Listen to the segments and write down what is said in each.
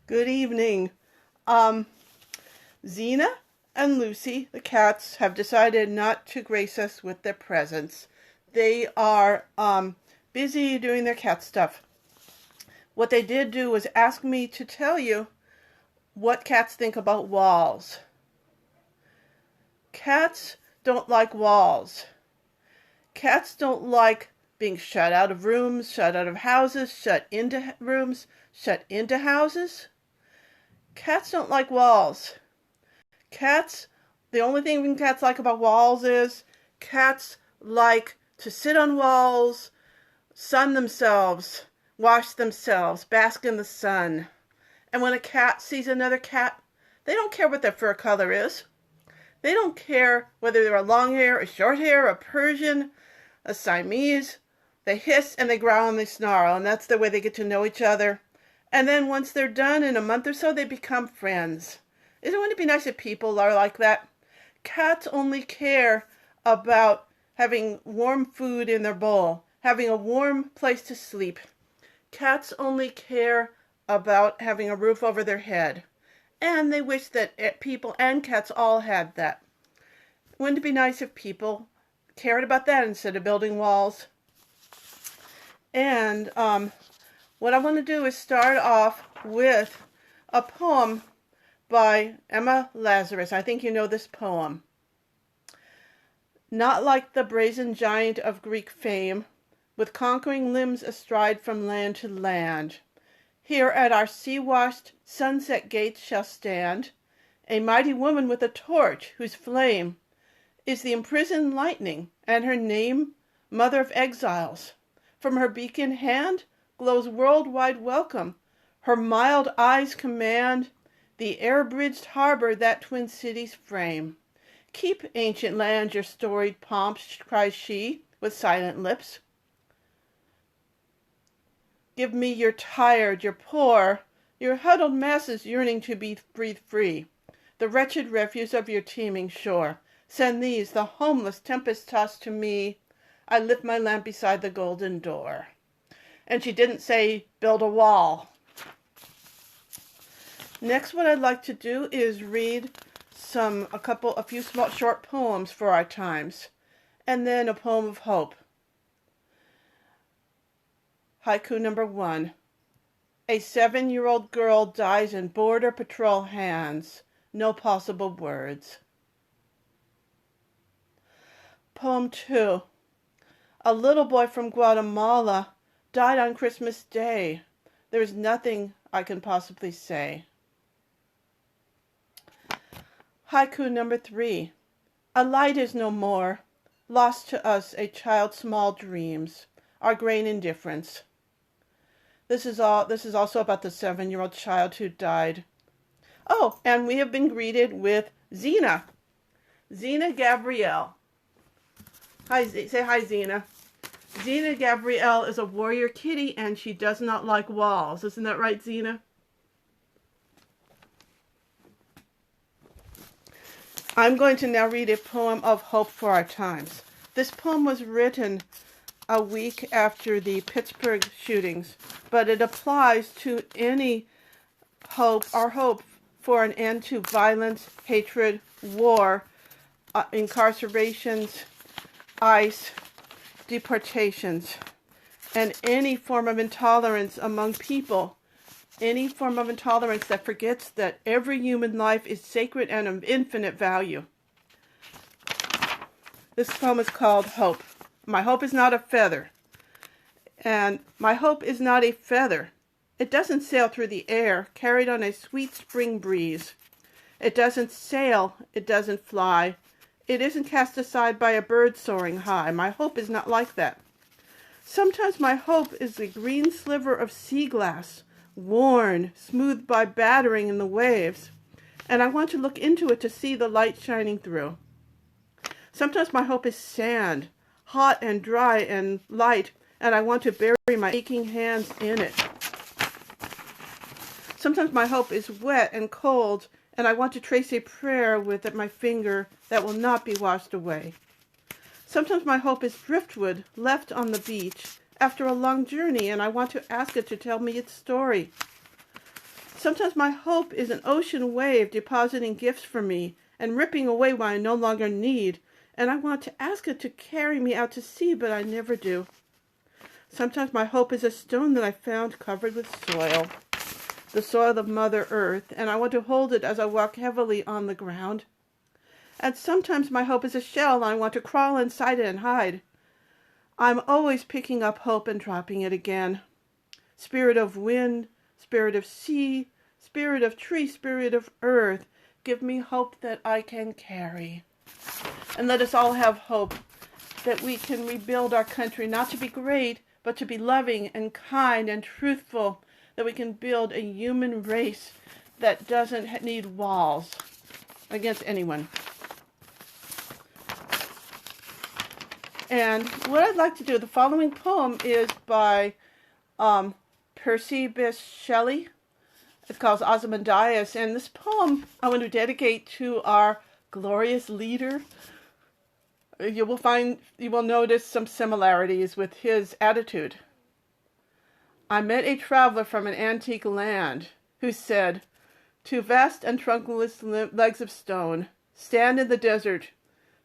Good evening. Um, Xena and Lucy, the cats, have decided not to grace us with their presence. They are busy doing their cat stuff. What they did do was ask me to tell you what cats think about walls. Cats don't like walls. Cats don't like being shut out of rooms, shut out of houses, shut into rooms, shut into houses. Cats don't like walls. The only thing cats like about walls is cats like to sit on walls, sun themselves, wash themselves, bask in the sun. And when a cat sees another cat, they don't care what their fur color is. They don't care whether they're a long hair, a short hair, a Persian, a Siamese. They hiss and they growl and they snarl, and that's the way they get to know each other. And then once they're done, in a month or so, they become friends. Wouldn't it be nice if people are like that? Cats only care about having warm food in their bowl, having a warm place to sleep. Cats only care about having a roof over their head. And they wish that people and cats all had that. Wouldn't it be nice if people cared about that instead of building walls? And what I want to do is start off with a poem by Emma Lazarus. I think you know this poem. Not like the brazen giant of Greek fame, with conquering limbs astride from land to land, here at our sea-washed sunset gates shall stand a mighty woman with a torch, whose flame is the imprisoned lightning, and her name, Mother of Exiles. From her beacon hand glows worldwide welcome. Her mild eyes command the air-bridged harbor that twin cities frame. Keep, ancient land, your storied pomps, cries she, with silent lips. Give me your tired, your poor, your huddled masses yearning to be breathe free. The wretched refuse of your teeming shore. Send these, the homeless tempest-tossed, to me. I lift my lamp beside the golden door. And she didn't say, build a wall. Next, what I'd like to do is read a few small short poems for our times, and then a poem of hope. Haiku number 1. A 7-year-old girl dies in border patrol hands. No possible words. Poem 2. A little boy from Guatemala died on Christmas Day. There is nothing I can possibly say. Haiku number 3. A light is no more, lost to us a child's small dreams, our grain indifference. This is also about the 7-year-old child who died. Oh, and we have been greeted with Xena Gabrielle. Hi, say hi, Xena. Xena Gabrielle is a warrior kitty, and she does not like walls. Isn't that right, Xena? I'm going to now read a poem of hope for our times. This poem was written a week after the Pittsburgh shootings, but it applies to any hope for an end to violence, hatred, war, incarcerations, ICE, deportations, and any form of intolerance among people. Any form of intolerance that forgets that every human life is sacred and of infinite value. This poem is called Hope. My hope is not a feather. And my hope is not a feather. It doesn't sail through the air, carried on a sweet spring breeze. It doesn't sail, it doesn't fly. It isn't cast aside by a bird soaring high. My hope is not like that. Sometimes my hope is a green sliver of sea glass, worn, smoothed by battering in the waves, and I want to look into it to see the light shining through. Sometimes my hope is sand, hot and dry and light, and I want to bury my aching hands in it. Sometimes my hope is wet and cold, and I want to trace a prayer with my finger that will not be washed away. Sometimes my hope is driftwood left on the beach after a long journey, and I want to ask it to tell me its story. Sometimes my hope is an ocean wave depositing gifts for me and ripping away what I no longer need, and I want to ask it to carry me out to sea, but I never do. Sometimes my hope is a stone that I found covered with soil, the soil of Mother Earth, and I want to hold it as I walk heavily on the ground. And sometimes my hope is a shell, and I want to crawl inside it and hide. I'm always picking up hope and dropping it again. Spirit of wind, spirit of sea, spirit of tree, spirit of earth, give me hope that I can carry. And let us all have hope that we can rebuild our country, not to be great, but to be loving and kind and truthful, that we can build a human race that doesn't need walls against anyone. And what I'd like to do, the following poem is by Percy Bysshe Shelley. It's called Ozymandias, and this poem I want to dedicate to our glorious leader. You will notice some similarities with his attitude. I met a traveler from an antique land who said, "Two vast and trunkless legs of stone stand in the desert,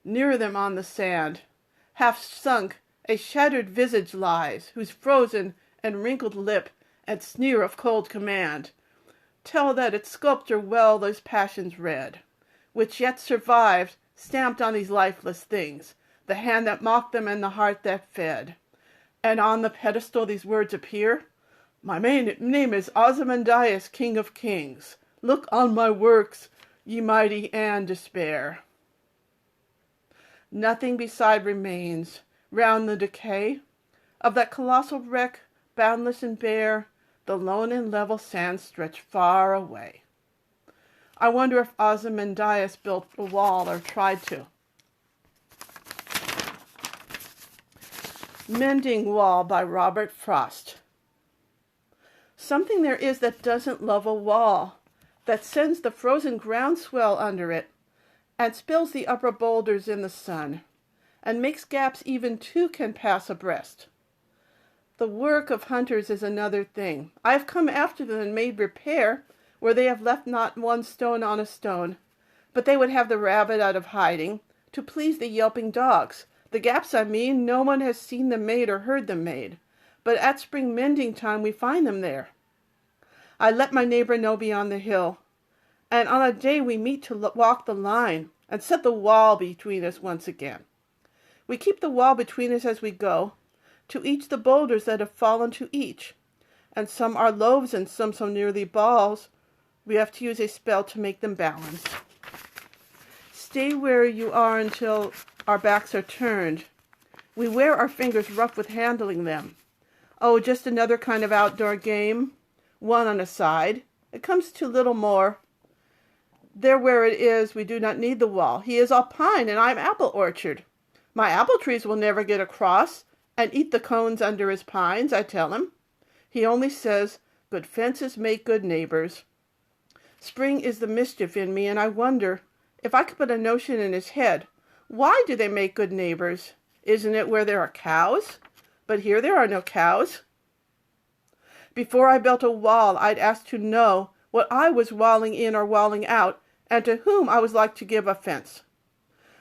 near them on the sand. Half sunk, a shattered visage lies, whose frozen and wrinkled lip and sneer of cold command tell that its sculptor well those passions read, which yet survived, stamped on these lifeless things, the hand that mocked them and the heart that fed. And on the pedestal these words appear, my name is Ozymandias, King of Kings. Look on my works, ye mighty, and despair. Nothing beside remains, round the decay of that colossal wreck, boundless and bare, the lone and level sands stretch far away." I wonder if Ozymandias built a wall or tried to. Mending Wall by Robert Frost. Something there is that doesn't love a wall, that sends the frozen groundswell under it, and spills the upper boulders in the sun, and makes gaps even two can pass abreast. The work of hunters is another thing. I have come after them and made repair where they have left not one stone on a stone, but they would have the rabbit out of hiding, to please the yelping dogs. The gaps, I mean, no one has seen them made or heard them made, but at spring mending time we find them there. I let my neighbor know beyond the hill, and on a day we meet to walk the line and set the wall between us once again. We keep the wall between us as we go, to each the boulders that have fallen to each, and some are loaves and some so nearly balls, we have to use a spell to make them balance. Stay where you are until our backs are turned. We wear our fingers rough with handling them. Oh, just another kind of outdoor game, one on a side. It comes to little more. There where it is, we do not need the wall. He is all pine, and I am apple orchard. My apple trees will never get across and eat the cones under his pines, I tell him. He only says, good fences make good neighbors. Spring is the mischief in me, and I wonder, if I could put a notion in his head, why do they make good neighbors? Isn't it where there are cows? But here there are no cows. Before I built a wall, I'd ask to know what I was walling in or walling out, and to whom I was like to give offense.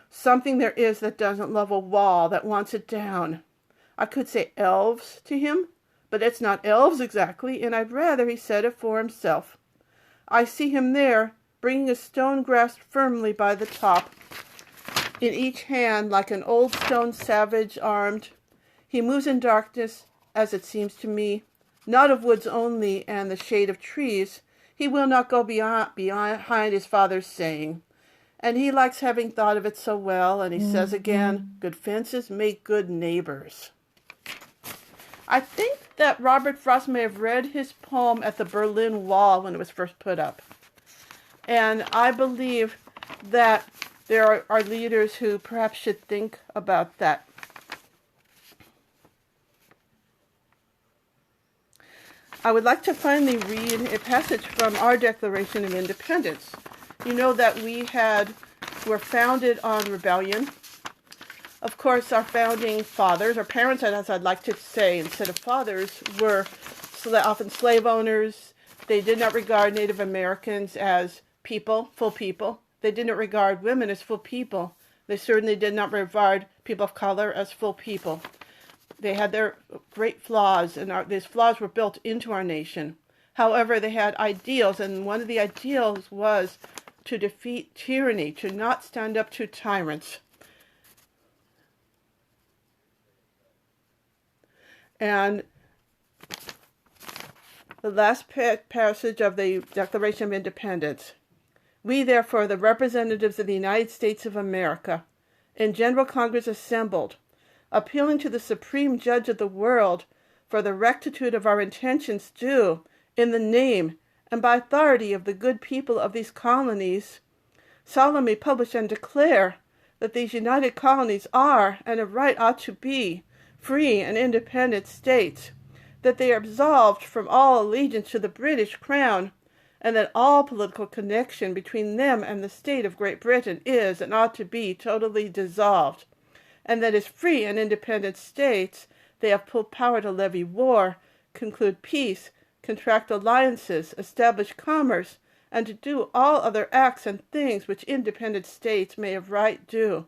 Something there is that doesn't love a wall, that wants it down. I could say elves to him, but it's not elves exactly, and I'd rather he said it for himself. I see him there, bringing a stone grasped firmly by the top, in each hand like an old stone savage armed. He moves in darkness, as it seems to me, not of woods only and the shade of trees. He will not go behind his father's saying. And he likes having thought of it so well, and he says again, good fences make good neighbors. I think that Robert Frost may have read his poem at the Berlin Wall when it was first put up. And I believe that there are leaders who perhaps should think about that. I would like to finally read a passage from our Declaration of Independence. You know that we were founded on rebellion. Of course, our founding fathers, our parents, as I'd like to say, instead of fathers, were often slave owners. They did not regard Native Americans as people, full people. They didn't regard women as full people. They certainly did not regard people of color as full people. They had their great flaws, and these flaws were built into our nation. However, they had ideals, and one of the ideals was to defeat tyranny, to not stand up to tyrants. And the last passage of the Declaration of Independence. We, therefore, the representatives of the United States of America, in General Congress assembled, appealing to the Supreme Judge of the world for the rectitude of our intentions, do, in the name and by authority of the good people of these colonies, solemnly publish and declare that these united colonies are, and of right ought to be, free and independent states, that they are absolved from all allegiance to the British Crown, and that all political connection between them and the state of Great Britain is and ought to be totally dissolved, and that as free and independent states they have full power to levy war, conclude peace, contract alliances, establish commerce, and to do all other acts and things which independent states may of right do.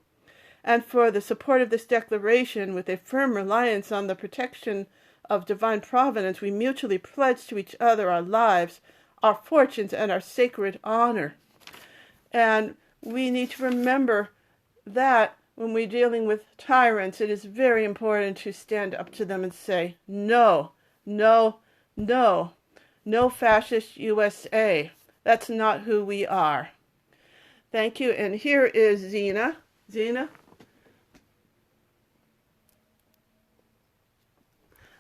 And for the support of this declaration, with a firm reliance on the protection of divine providence, we mutually pledge to each other our lives, our fortunes, and our sacred honor. And we need to remember that when we're dealing with tyrants, it is very important to stand up to them and say, no, no, no, no fascist USA. That's not who we are. Thank you. And here is Xena. Xena.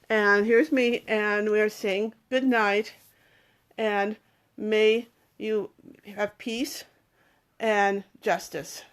And here's me, and we're saying good night, and may you have peace and justice.